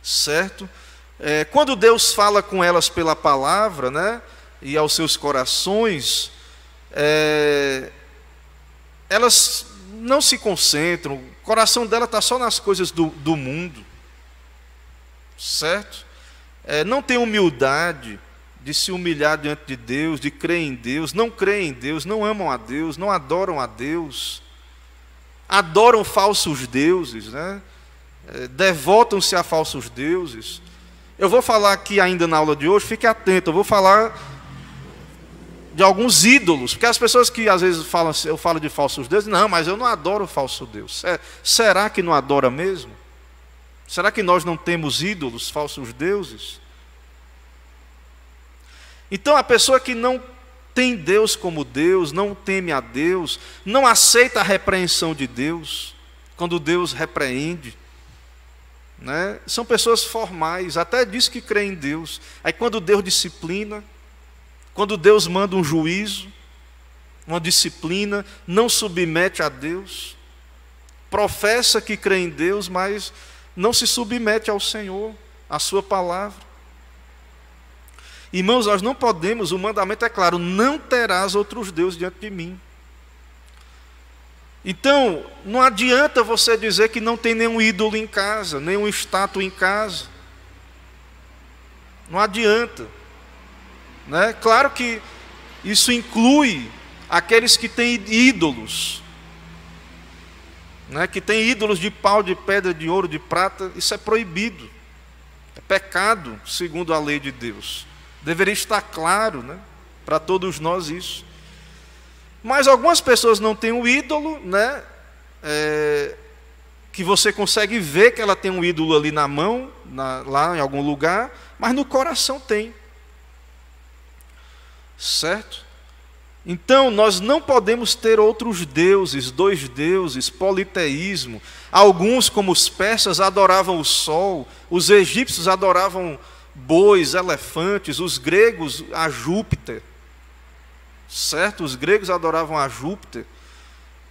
certo? Quando Deus fala com elas pela palavra, né, e aos seus corações, elas não se concentram, o coração dela está só nas coisas do mundo, certo? Não tem humildade de se humilhar diante de Deus, de crer em Deus, não creem em Deus, não amam a Deus, não adoram a Deus, adoram falsos deuses, né? Devotam-se a falsos deuses. Eu vou falar aqui ainda na aula de hoje, fique atento, eu vou falar de alguns ídolos, porque as pessoas que às vezes falam, eu falo de falsos deuses, não, mas eu não adoro o falso Deus. Será que não adora mesmo? Será que nós não temos ídolos, falsos deuses? Então a pessoa que não tem Deus como Deus, não teme a Deus, não aceita a repreensão de Deus, quando Deus repreende, né? São pessoas formais, até diz que crê em Deus. Aí quando Deus disciplina, quando Deus manda um juízo, uma disciplina, não submete a Deus, professa que crê em Deus, mas não se submete ao Senhor, à sua palavra. Irmãos, nós não podemos, o mandamento é claro, não terás outros deuses diante de mim. Então, não adianta você dizer que não tem nenhum ídolo em casa, nenhum estátua em casa. Não adianta, né? Claro que isso inclui aqueles que têm ídolos, né? Que têm ídolos de pau, de pedra, de ouro, de prata. Isso é proibido, é pecado segundo a lei de Deus. Deveria estar claro, né, para todos nós isso. Mas algumas pessoas não têm um ídolo, né, que você consegue ver que ela tem um ídolo ali na mão, lá em algum lugar, mas no coração tem. Certo? Então nós não podemos ter outros deuses, dois deuses, politeísmo. Alguns, como os persas, adoravam o sol, os egípcios adoravam bois, elefantes, os gregos a Júpiter, certo? Os gregos adoravam a Júpiter.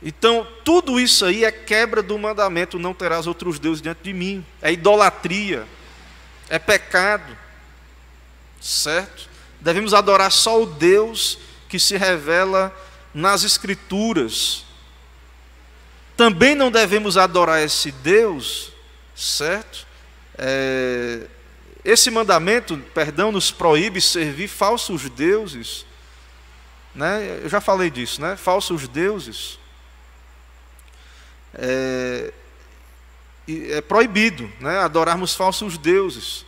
Então, tudo isso aí é quebra do mandamento, não terás outros deuses diante de mim. É idolatria, é pecado, certo? Devemos adorar só o Deus que se revela nas Escrituras. Também não devemos adorar esse Deus, certo? Esse mandamento, perdão, nos proíbe servir falsos deuses, né? Eu já falei disso, né? Falsos deuses. É proibido, né? Adorarmos falsos deuses.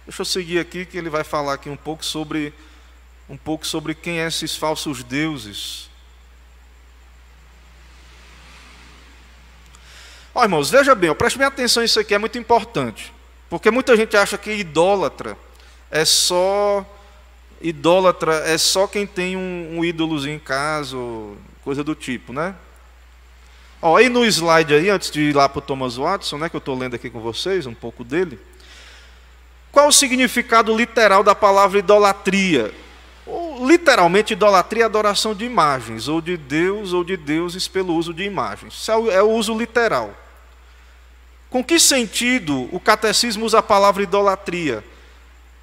Deixa eu seguir aqui que ele vai falar aqui um pouco sobre quem são esses falsos deuses. Ó, irmãos, veja bem, preste bem atenção, isso aqui é muito importante, porque muita gente acha que idólatra é só quem tem um ídolozinho em casa, ou coisa do tipo, né? Ó, aí no slide aí, antes de ir lá para o Thomas Watson, né, que eu estou lendo aqui com vocês, um pouco dele. Qual o significado literal da palavra idolatria? Literalmente, idolatria é adoração de imagens, ou de Deus ou de deuses pelo uso de imagens. Isso é o uso literal. Com que sentido o catecismo usa a palavra idolatria?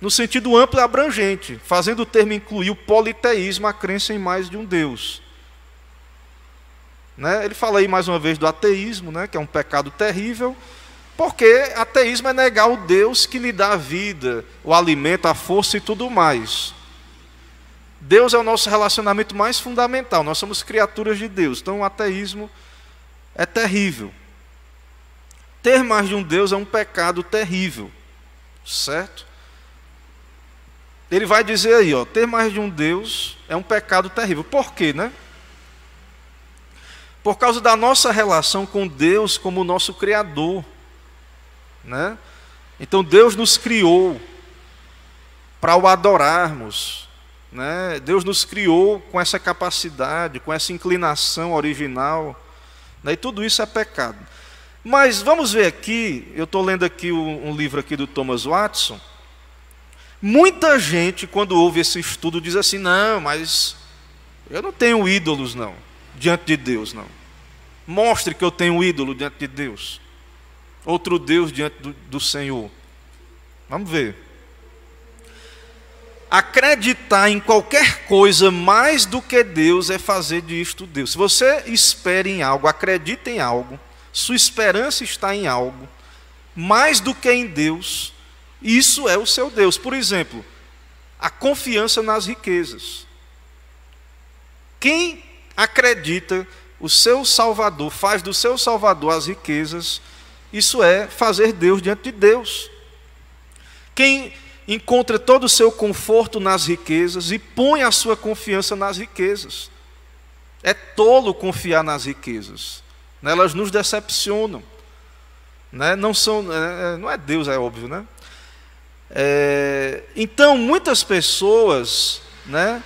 No sentido amplo e abrangente, fazendo o termo incluir o politeísmo, a crença em mais de um Deus. Né? Ele fala aí mais uma vez do ateísmo, né, que é um pecado terrível, porque ateísmo é negar o Deus que lhe dá a vida, o alimento, a força e tudo mais. Deus é o nosso relacionamento mais fundamental, nós somos criaturas de Deus, então o ateísmo é terrível. Ter mais de um Deus é um pecado terrível, certo? Ele vai dizer aí, ó, ter mais de um Deus é um pecado terrível. Por quê, né? por causa da nossa relação com Deus como nosso Criador, né? Então Deus nos criou para o adorarmos, né? Deus nos criou com essa capacidade, com essa inclinação original, né? E tudo isso é pecado. Mas vamos ver aqui, eu estou lendo aqui um livro aqui do Thomas Watson. Muita gente, quando ouve esse estudo, diz assim: não, mas eu não tenho ídolos não, diante de Deus não. Mostre que eu tenho um ídolo diante de Deus, outro Deus diante do Senhor. Vamos ver. Acreditar em qualquer coisa mais do que Deus é fazer disto Deus. Se você espera em algo, acredita em algo, sua esperança está em algo, mais do que em Deus, isso é o seu Deus. Por exemplo, a confiança nas riquezas. Quem acredita o seu Salvador, faz do seu Salvador as riquezas, isso é fazer Deus diante de Deus. Quem encontra todo o seu conforto nas riquezas e põe a sua confiança nas riquezas, é tolo confiar nas riquezas, elas nos decepcionam, né? Não é Deus, é óbvio, né? Então muitas pessoas, né,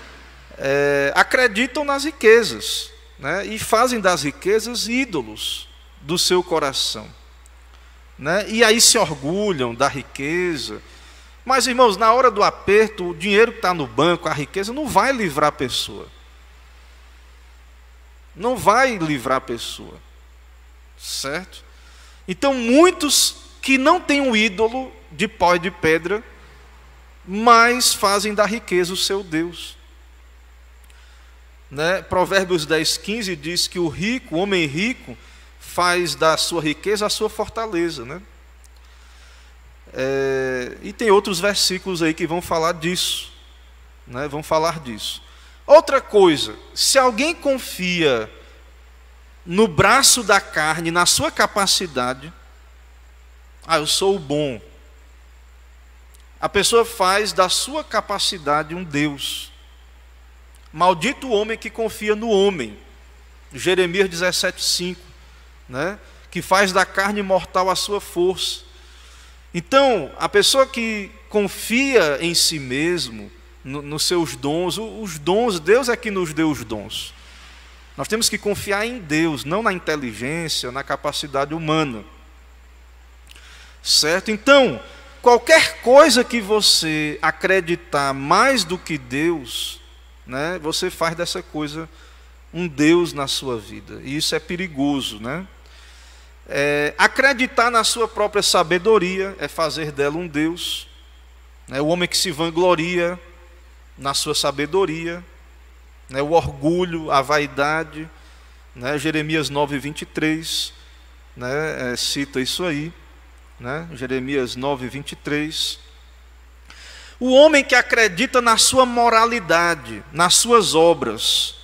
acreditam nas riquezas, né, e fazem das riquezas ídolos do seu coração, né, e aí se orgulham da riqueza. Mas, irmãos, na hora do aperto, o dinheiro que está no banco, a riqueza, não vai livrar a pessoa. Não vai livrar a pessoa. Certo? Então, muitos que não têm um ídolo de pó e de pedra, mas fazem da riqueza o seu Deus. Né? Provérbios 10:15 diz que o homem rico, faz da sua riqueza a sua fortaleza, né? E tem outros versículos aí que vão falar disso, né? Vão falar disso. Outra coisa, se alguém confia no braço da carne, na sua capacidade, eu sou o bom. A pessoa faz da sua capacidade um Deus. Maldito o homem que confia no homem. Jeremias 17:5, né? Que faz da carne mortal a sua força. Então, a pessoa que confia em si mesmo, nos seus dons, os dons, Deus é que nos deu os dons. Nós temos que confiar em Deus, não na inteligência, na capacidade humana. Certo? Então, qualquer coisa que você acreditar mais do que Deus, né, você faz dessa coisa um Deus na sua vida. E isso é perigoso, né? Acreditar na sua própria sabedoria é fazer dela um Deus. O homem que se vangloria na sua sabedoria, né? O orgulho, a vaidade, né? Jeremias 9:23, né? Cita isso aí, né? Jeremias 9:23. O homem que acredita na sua moralidade, nas suas obras.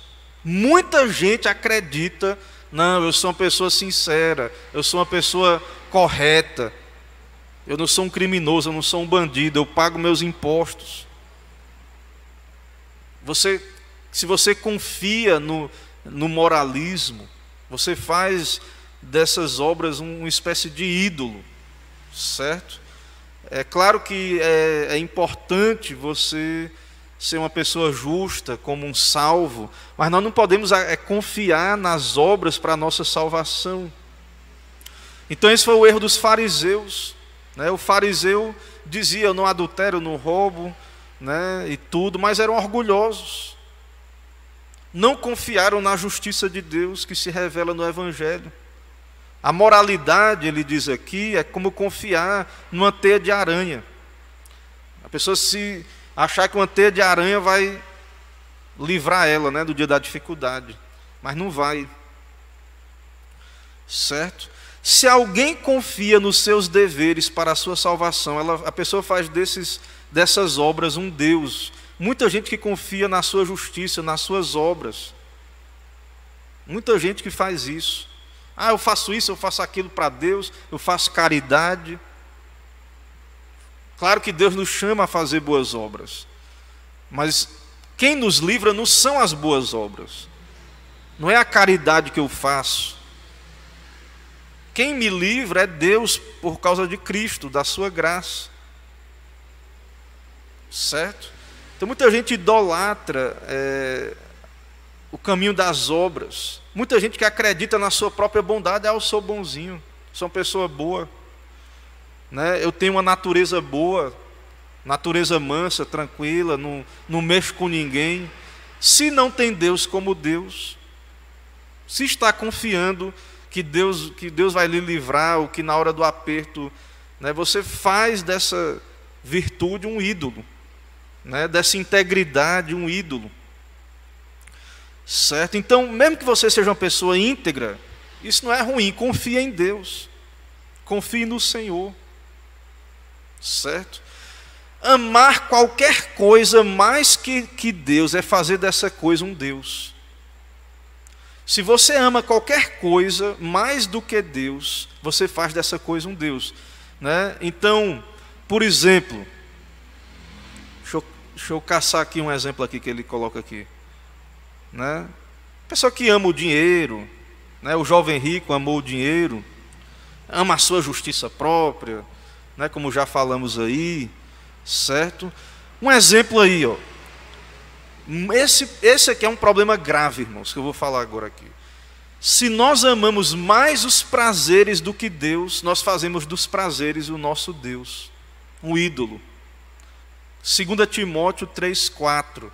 Muita gente acredita: não, eu sou uma pessoa sincera, eu sou uma pessoa correta, eu não sou um criminoso, eu não sou um bandido, eu pago meus impostos. Se você confia no moralismo, você faz dessas obras uma espécie de ídolo, certo? É claro que é importante você ser uma pessoa justa, como um salvo, mas nós não podemos confiar nas obras para a nossa salvação. Então esse foi o erro dos fariseus, né? O fariseu dizia: eu não adultero, eu não roubo, né? E tudo, mas eram orgulhosos. Não confiaram na justiça de Deus que se revela no Evangelho. A moralidade, ele diz aqui, é como confiar numa teia de aranha. A pessoa se achar que uma teia de aranha vai livrar ela, né, do dia da dificuldade, mas não vai. Certo? Se alguém confia nos seus deveres para a sua salvação, a pessoa faz dessas obras um Deus. Muita gente que confia na sua justiça, nas suas obras. Muita gente que faz isso. Eu faço isso, eu faço aquilo para Deus, eu faço caridade. Claro que Deus nos chama a fazer boas obras, mas quem nos livra não são as boas obras. não é a caridade que eu faço. Quem me livra é Deus por causa de Cristo, da sua graça. Certo? Então muita gente idolatra o caminho das obras. Muita gente que acredita na sua própria bondade. Eu sou bonzinho, sou uma pessoa boa, né? Eu tenho uma natureza boa, natureza mansa, tranquila, não mexo com ninguém. Se não tem Deus como Deus, se está confiando que Deus vai lhe livrar, ou que na hora do aperto, né, você faz dessa virtude um ídolo, né, dessa integridade um ídolo. Certo? Então, mesmo que você seja uma pessoa íntegra, isso não é ruim. Confie em Deus, confie no Senhor. Certo? Amar qualquer coisa mais que Deus é fazer dessa coisa um Deus. Se você ama qualquer coisa mais do que Deus, você faz dessa coisa um Deus, né? Então, por exemplo, deixa eu caçar aqui um exemplo aqui que ele coloca aqui, né? Pessoa que ama o dinheiro, né? O jovem rico amou o dinheiro, ama a sua justiça própria, né? Como já falamos aí, certo? Um exemplo aí, ó. Esse aqui é um problema grave, irmãos, que eu vou falar agora aqui. Se nós amamos mais os prazeres do que Deus, nós fazemos dos prazeres o nosso Deus, um ídolo. 2 Timóteo 3,4,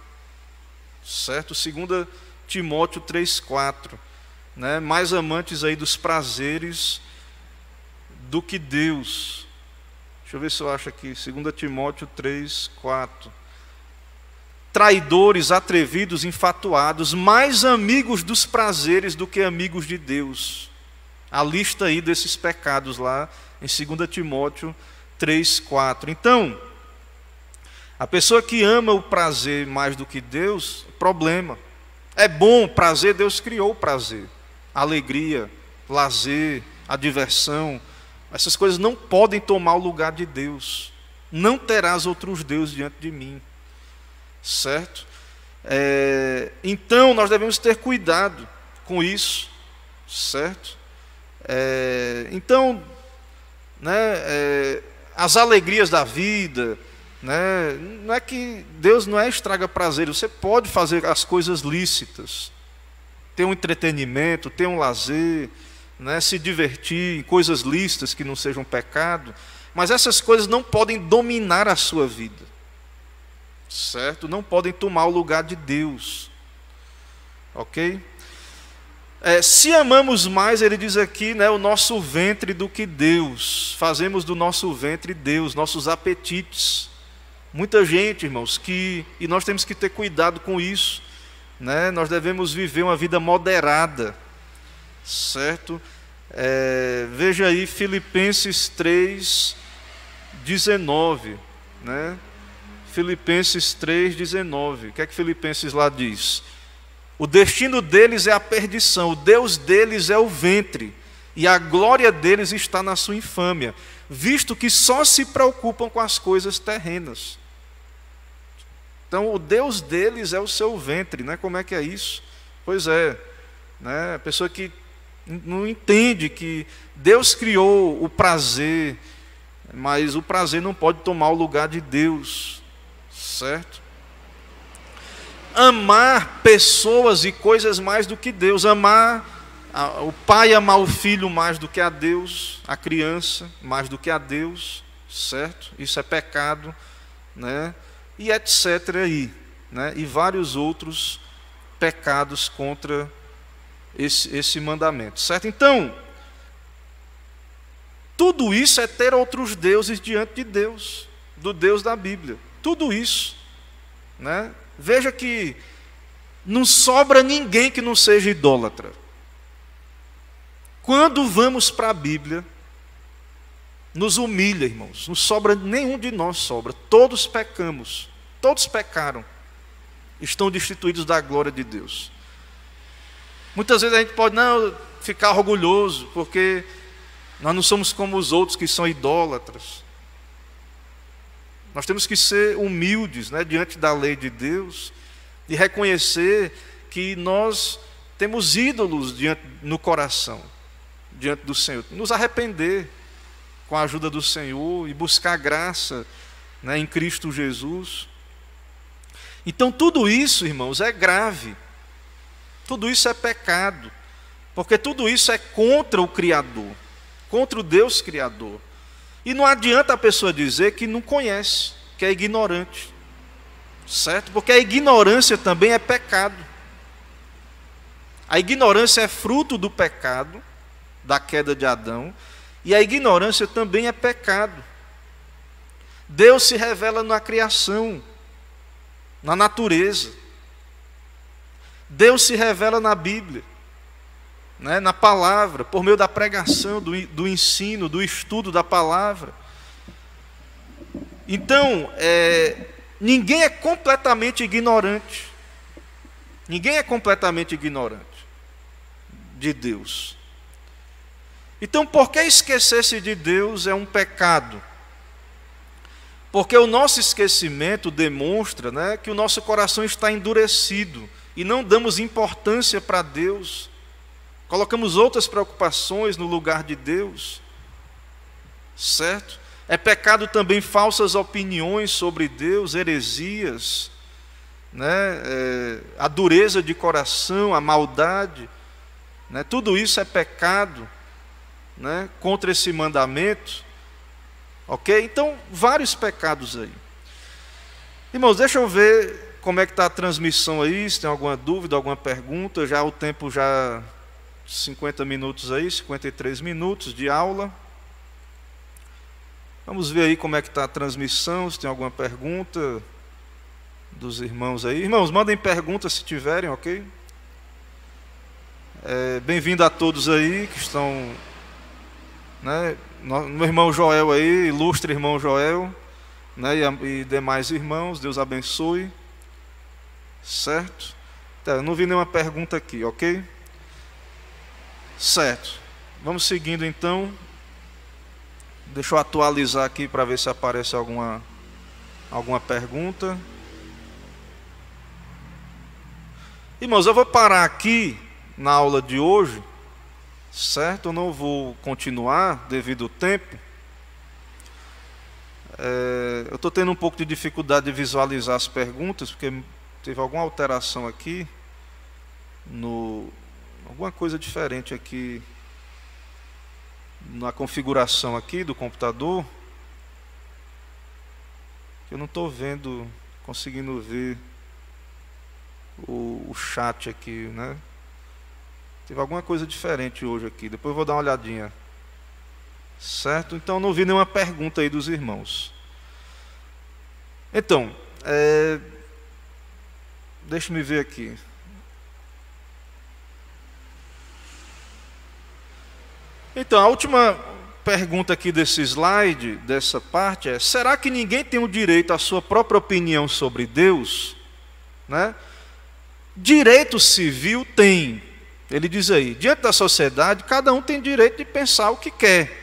certo? 2 Timóteo 3,4, né? Mais amantes aí dos prazeres do que Deus. Deixa eu ver se eu acho aqui, 2 Timóteo 3,4. Traidores, atrevidos, enfatuados, mais amigos dos prazeres do que amigos de Deus. A lista aí desses pecados lá em 2 Timóteo 3,4. Então, a pessoa que ama o prazer mais do que Deus, problema. É bom, prazer, Deus criou o prazer. Alegria, lazer, a diversão. Essas coisas não podem tomar o lugar de Deus. Não terás outros deuses diante de mim. Certo? Então, nós devemos ter cuidado com isso. Certo? Então, né, as alegrias da vida, né, não é que Deus não estraga prazer. Você pode fazer as coisas lícitas, ter um entretenimento, ter um lazer, né, se divertir em coisas lícitas que não sejam pecado, mas essas coisas não podem dominar a sua vida, certo? Não podem tomar o lugar de Deus, ok? Se amamos mais, ele diz aqui, né, o nosso ventre do que Deus, fazemos do nosso ventre Deus, nossos apetites. Muita gente, irmãos, e nós temos que ter cuidado com isso, né? Nós devemos viver uma vida moderada, certo? Veja aí Filipenses 3:19, né? Filipenses 3:19. O que é que Filipenses lá diz? O destino deles é a perdição, o Deus deles é o ventre, e a glória deles está na sua infâmia, visto que só se preocupam com as coisas terrenas. Então, o Deus deles é o seu ventre, né? Como é que é isso? Pois é, né? A pessoa que não entende que Deus criou o prazer, mas o prazer não pode tomar o lugar de Deus, certo? Amar pessoas e coisas mais do que Deus, o pai amar o filho mais do que a Deus, a criança mais do que a Deus, certo? Isso é pecado, né? E etc. aí, né? E vários outros pecados contra esse mandamento, certo? Então, tudo isso é ter outros deuses diante de Deus, do Deus da Bíblia. Tudo isso, né? Veja que não sobra ninguém que não seja idólatra. Quando vamos para a Bíblia, nos humilha, irmãos. Não sobra, nenhum de nós sobra. Todos pecamos, todos pecaram, estão destituídos da glória de Deus. Muitas vezes a gente pode ficar orgulhoso, porque nós não somos como os outros que são idólatras. Nós temos que ser humildes, né, diante da lei de Deus, e reconhecer que nós temos ídolos no coração, diante do Senhor. Nos arrepender com a ajuda do Senhor e buscar graça, né, em Cristo Jesus. Então tudo isso, irmãos, é grave. Tudo isso é pecado, porque tudo isso é contra o Criador, contra o Deus Criador. E não adianta a pessoa dizer que não conhece, que é ignorante, certo? Porque a ignorância também é pecado. A ignorância é fruto do pecado, da queda de Adão, e a ignorância também é pecado. Deus se revela na criação, na natureza. Deus se revela na Bíblia, né, na palavra, por meio da pregação, do ensino, do estudo da palavra. Então, ninguém é completamente ignorante. Ninguém é completamente ignorante de Deus. Então, por que esquecer-se de Deus é um pecado? Porque o nosso esquecimento demonstra, né, que o nosso coração está endurecido e não damos importância para Deus. Colocamos outras preocupações no lugar de Deus, certo? É pecado também falsas opiniões sobre Deus, heresias, né? A dureza de coração, a maldade, né? Tudo isso é pecado, né, contra esse mandamento, ok? Então, vários pecados aí. Irmãos, deixa eu ver como é que está a transmissão aí, se tem alguma dúvida, alguma pergunta. Já o tempo já 50 minutos aí, 53 minutos de aula. Vamos ver aí como é que está a transmissão, se tem alguma pergunta dos irmãos aí. Irmãos, mandem perguntas se tiverem, ok? Bem-vindo a todos aí que estão, né, meu irmão Joel aí, ilustre irmão Joel, né, e demais irmãos, Deus abençoe, certo? Tá, eu não vi nenhuma pergunta aqui, ok? Certo, vamos seguindo então. Deixa eu atualizar aqui para ver se aparece alguma pergunta. Irmãos, eu vou parar aqui na aula de hoje, certo? Eu não vou continuar devido ao tempo. Eu estou tendo um pouco de dificuldade de visualizar as perguntas, porque teve alguma alteração aqui, alguma coisa diferente aqui na configuração aqui do computador, que eu não estou vendo, conseguindo ver o chat aqui, né? Teve alguma coisa diferente hoje aqui, depois eu vou dar uma olhadinha, certo? Então não vi nenhuma pergunta aí dos irmãos. Então, deixa-me ver aqui. Então, a última pergunta aqui desse slide, dessa parte, é: será que ninguém tem o direito à sua própria opinião sobre Deus? Né? Direito civil tem. Ele diz aí, diante da sociedade, cada um tem direito de pensar o que quer.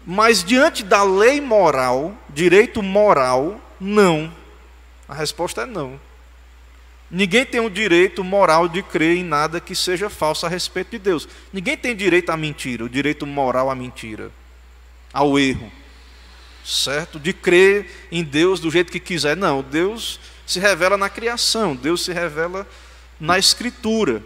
Mas diante da lei moral, direito moral, não. A resposta é não. Ninguém tem o direito moral de crer em nada que seja falso a respeito de Deus. Ninguém tem direito à mentira, o direito moral à mentira, ao erro, certo? De crer em Deus do jeito que quiser. Não, Deus se revela na criação, Deus se revela na Escritura,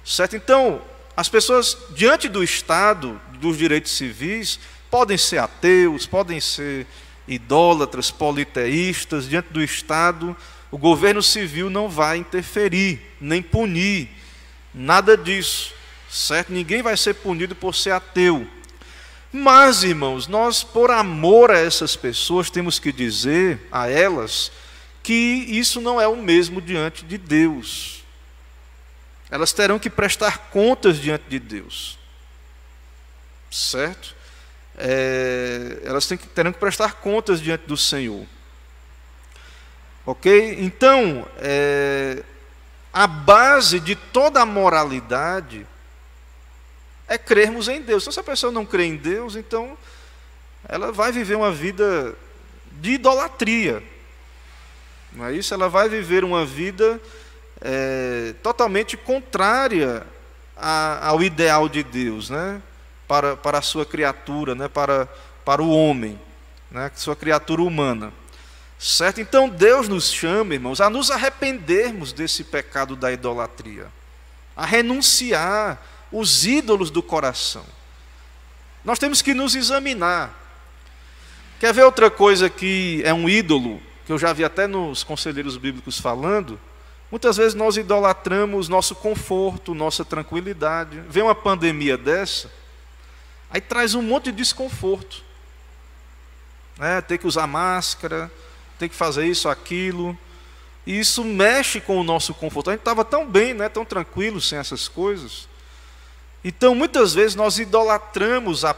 certo? Então, as pessoas, diante do Estado, dos direitos civis, podem ser ateus, podem ser idólatras, politeístas. Diante do Estado, o governo civil não vai interferir, nem punir, nada disso, certo? Ninguém vai ser punido por ser ateu. Mas, irmãos, nós, por amor a essas pessoas, temos que dizer a elas que isso não é o mesmo diante de Deus. Elas terão que prestar contas diante de Deus, certo? Elas terão que prestar contas diante do Senhor. Ok? Então, a base de toda a moralidade é crermos em Deus. Então, se a pessoa não crê em Deus, então ela vai viver uma vida de idolatria. Não é isso? Ela vai viver uma vida totalmente contrária ao ideal de Deus, né? Para a sua criatura, né? Para o homem, né? Sua criatura humana. Certo? Então Deus nos chama, irmãos, a nos arrependermos desse pecado da idolatria, a renunciar os ídolos do coração. Nós temos que nos examinar. Quer ver outra coisa que é um ídolo, que eu já vi até nos conselheiros bíblicos falando? Muitas vezes nós idolatramos nosso conforto, nossa tranquilidade. Vem uma pandemia dessa, aí traz um monte de desconforto, né? Ter que usar máscara, ter que fazer isso, aquilo, e isso mexe com o nosso conforto. A gente estava tão bem, né? Tão tranquilo sem essas coisas. Então, muitas vezes nós idolatramos a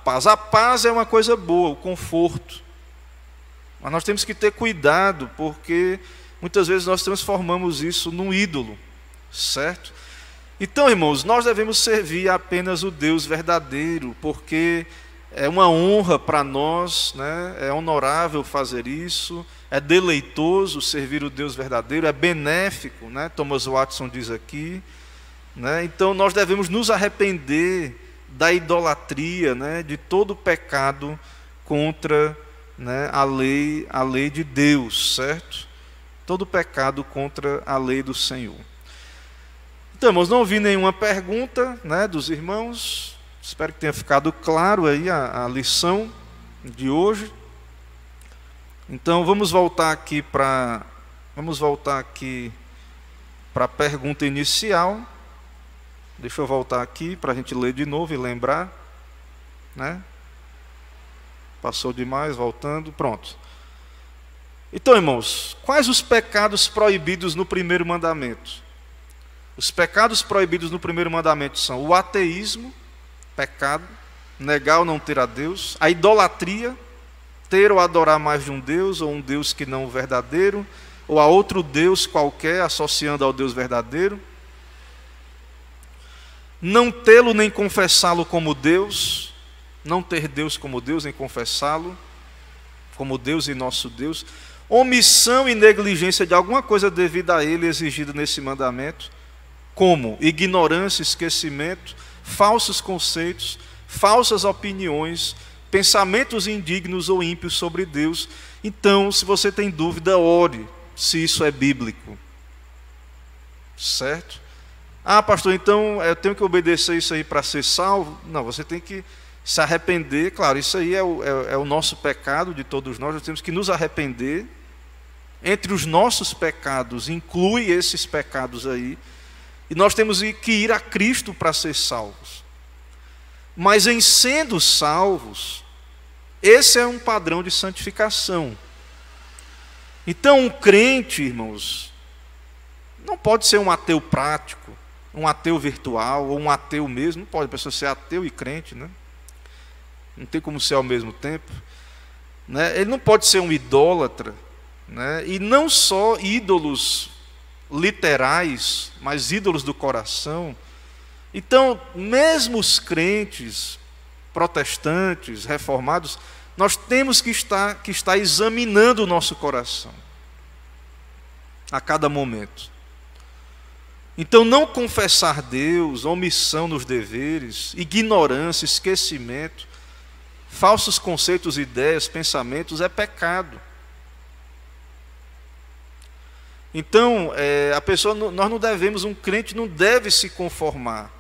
paz. A paz é uma coisa boa, o conforto. Mas nós temos que ter cuidado, porque muitas vezes nós transformamos isso num ídolo, certo? Então, irmãos, nós devemos servir apenas o Deus verdadeiro, porque é uma honra para nós, né? É honorável fazer isso, é deleitoso servir o Deus verdadeiro, é benéfico, né? Thomas Watson diz aqui, né? Então nós devemos nos arrepender da idolatria, né? De todo pecado contra, né? a lei de Deus, certo? Todo pecado contra a lei do Senhor. Então, irmãos, não ouvi nenhuma pergunta, né? Dos irmãos. Espero que tenha ficado claro aí a lição de hoje. Então vamos voltar aqui para a pergunta inicial. Deixa eu voltar aqui para a gente ler de novo e lembrar, né? Passou demais, voltando, pronto. Então, irmãos, quais os pecados proibidos no primeiro mandamento? Os pecados proibidos no primeiro mandamento são o ateísmo, pecado, negar ou não ter a Deus, a idolatria, ter ou adorar mais de um Deus, ou um Deus que não o verdadeiro, ou a outro Deus qualquer, associando ao Deus verdadeiro, não tê-lo nem confessá-lo como Deus, não ter Deus como Deus, nem confessá-lo como Deus e nosso Deus, omissão e negligência de alguma coisa devida a Ele exigida nesse mandamento, como ignorância, esquecimento, falsos conceitos, falsas opiniões, pensamentos indignos ou ímpios sobre Deus. Então, se você tem dúvida, ore se isso é bíblico. Certo? Ah, pastor, então eu tenho que obedecer isso aí para ser salvo? Não, você tem que se arrepender. Claro, isso aí é o nosso pecado de todos nós temos que nos arrepender. Entre os nossos pecados, inclui esses pecados aí. E nós temos que ir a Cristo para ser salvos. Mas em sendo salvos, esse é um padrão de santificação. Então, um crente, irmãos, não pode ser um ateu prático, um ateu virtual, ou um ateu mesmo. Não pode a pessoa ser ateu e crente, né? Não tem como ser ao mesmo tempo, né? Ele não pode ser um idólatra, né? E não só ídolos literais, mas ídolos do coração. Então, mesmo os crentes protestantes, reformados, nós temos que estar examinando o nosso coração a cada momento. Então, não confessar Deus, omissão nos deveres, ignorância, esquecimento, falsos conceitos, ideias, pensamentos, é pecado. Então, nós não devemos, um crente não deve se conformar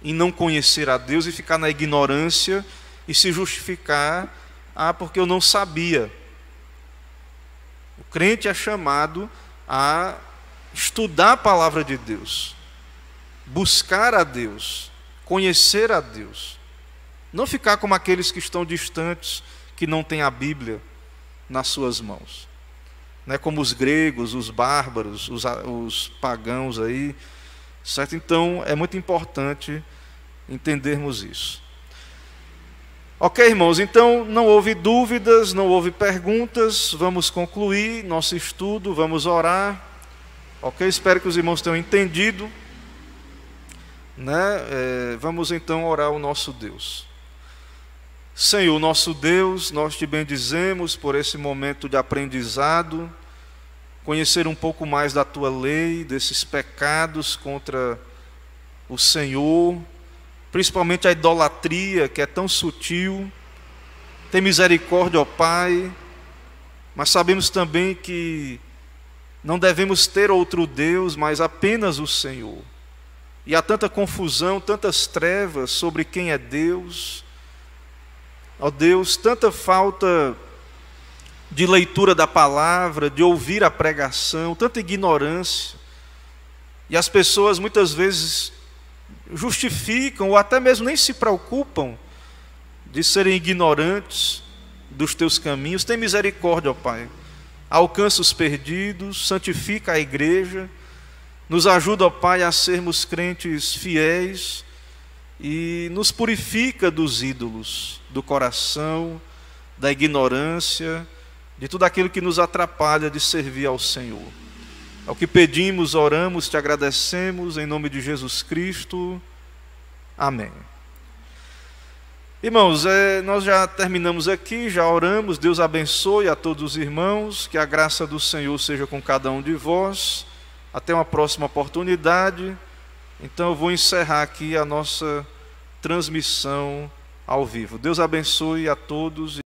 em não conhecer a Deus e ficar na ignorância e se justificar, porque eu não sabia. O crente é chamado a estudar a palavra de Deus, buscar a Deus, conhecer a Deus, não ficar como aqueles que estão distantes, que não têm a Bíblia nas suas mãos. Né, como os gregos, os bárbaros, os pagãos aí, certo? Então, é muito importante entendermos isso. Ok, irmãos, então não houve dúvidas, não houve perguntas, vamos concluir nosso estudo, vamos orar. Ok, espero que os irmãos tenham entendido. Né? Vamos então orar ao nosso Deus. Senhor, nosso Deus, nós te bendizemos por esse momento de aprendizado, conhecer um pouco mais da tua lei, desses pecados contra o Senhor, principalmente a idolatria, que é tão sutil. Tem misericórdia, ó Pai, mas sabemos também que não devemos ter outro Deus, mas apenas o Senhor. E há tanta confusão, tantas trevas sobre quem é Deus. Ó Deus, tanta falta de leitura da palavra, de ouvir a pregação, tanta ignorância. E as pessoas muitas vezes justificam ou até mesmo nem se preocupam de serem ignorantes dos teus caminhos. Tem misericórdia, ó Pai. Alcança os perdidos, santifica a igreja, nos ajuda, ó Pai, a sermos crentes fiéis e nos purifica dos ídolos, do coração, da ignorância, de tudo aquilo que nos atrapalha de servir ao Senhor. É o que pedimos, oramos, te agradecemos, em nome de Jesus Cristo. Amém. Irmãos, nós já terminamos aqui, já oramos. Deus abençoe a todos os irmãos, que a graça do Senhor seja com cada um de vós. Até uma próxima oportunidade. Então eu vou encerrar aqui a nossa transmissão ao vivo. Deus abençoe a todos.